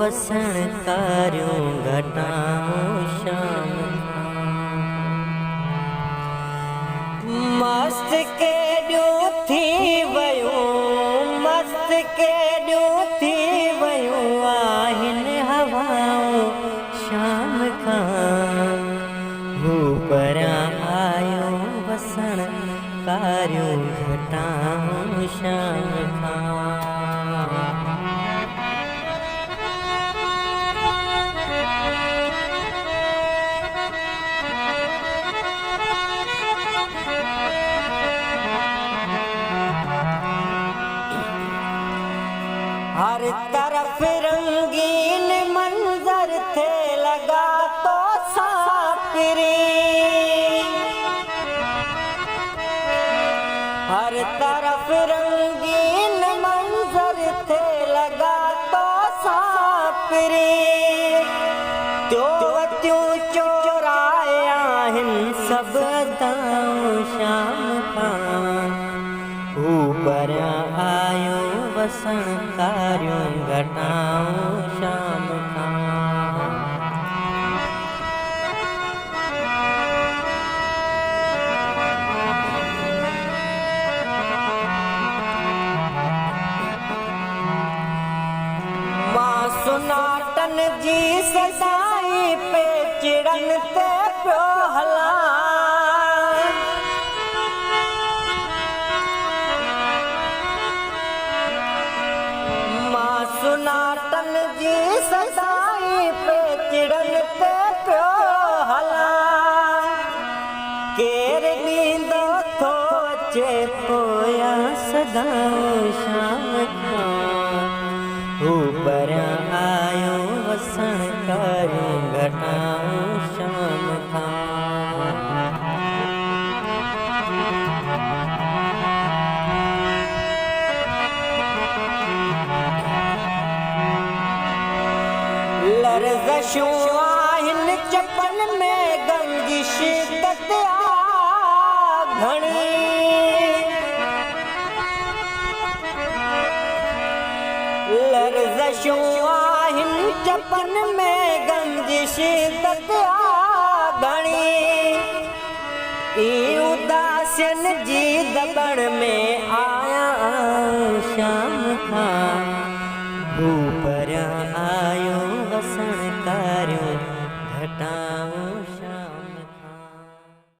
वसण कारियूं घटाऊं शाम मस्त केॾियूं थी वयूं मस्त केॾियूं थी वयूं आहिनि हवाऊं शाम खां हू परियां आयो वसण कारियूं घटाऊं शाम खां हर तरफ रंगीन मंजर थे लगा तो सापिरी हर तरफ रंगीन मंजर थे लगा तो सापिरी त्यों चोराया हिन सब अदाऊं शाम खां हू परियां आयो वसण कारियूं घटाऊं शाम खां मां सुनाटन जी सदाई पे चिड़न ते पियो हलां सुनाटन जी सदाई पे चिड़न ते पियो हलां केर ॾींदो थो अचे पोयां सदाऊं शाम खां हू परियां आयो वसण कारियूं घटाऊं शाम खां लर्ज़शूं आहिनि चपन में गंजिश घणी लर्ज़शूं आहिनि चपन में गंजिश घणी ई उदासियन जी दॿण में आया शाम खां